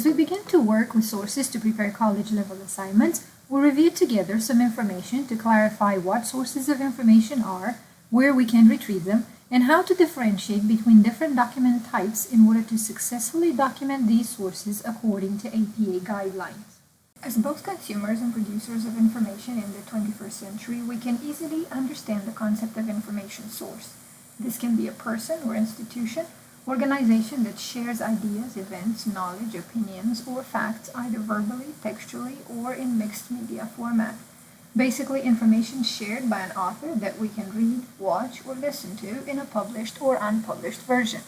we begin to work with sources to prepare college-level assignments, we'll review together some information to clarify what sources of information are, where we can retrieve them, and how to differentiate between different document types in order to successfully document these sources according to APA guidelines. As both consumers and producers of information in the 21st century, we can easily understand the concept of information source. This can be a person or institution, organization that shares ideas, events, knowledge, opinions, or facts either verbally, textually, or in mixed media format. Basically, information shared by an author that we can read, watch, or listen to in a published or unpublished version.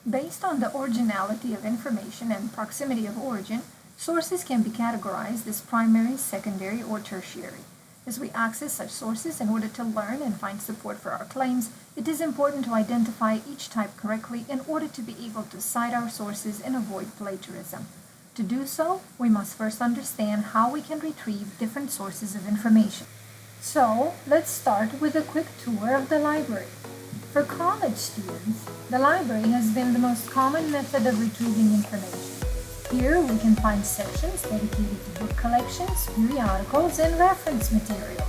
Based on the originality of information and proximity of origin, sources can be categorized as primary, secondary, or tertiary. As we access such sources in order to learn and find support for our claims, it is important to identify each type correctly in order to be able to cite our sources and avoid plagiarism. To do so, we must first understand how we can retrieve different sources of information. So, let's start with a quick tour of the library. For college students, the library has been the most common method of retrieving information. Here we can find sections dedicated to book collections, periodicals, and reference materials.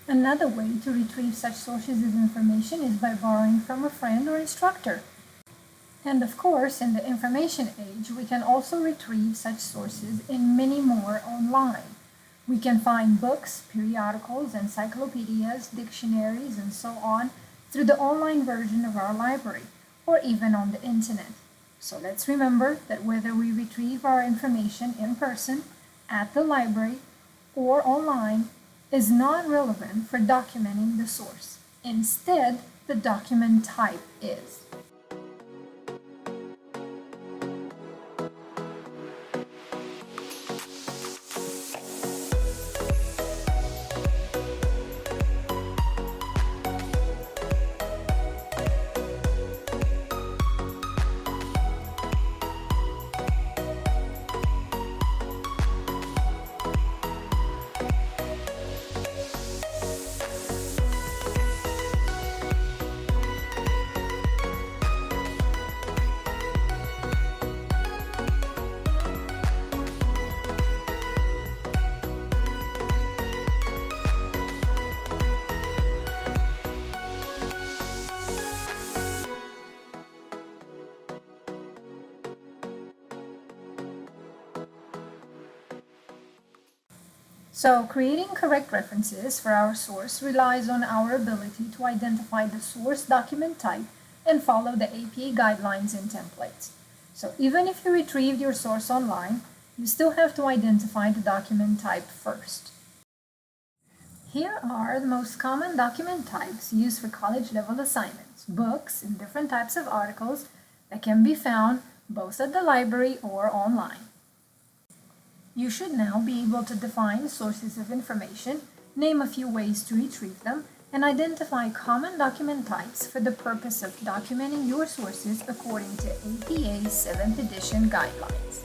Another way to retrieve such sources of information is by borrowing from a friend or instructor. And of course, in the information age, we can also retrieve such sources in many more online. We can find books, periodicals, encyclopedias, dictionaries, and so on through the online version of our library, or even on the internet. So let's remember that whether we retrieve our information in person, at the library, or online, is not relevant for documenting the source. Instead, the document type is. So, creating correct references for our source relies on our ability to identify the source document type and follow the APA guidelines and templates. So, even if you retrieved your source online, you still have to identify the document type first. Here are the most common document types used for college-level assignments, books, and different types of articles that can be found both at the library or online. You should now be able to define sources of information, name a few ways to retrieve them, and identify common document types for the purpose of documenting your sources according to APA 7th edition guidelines.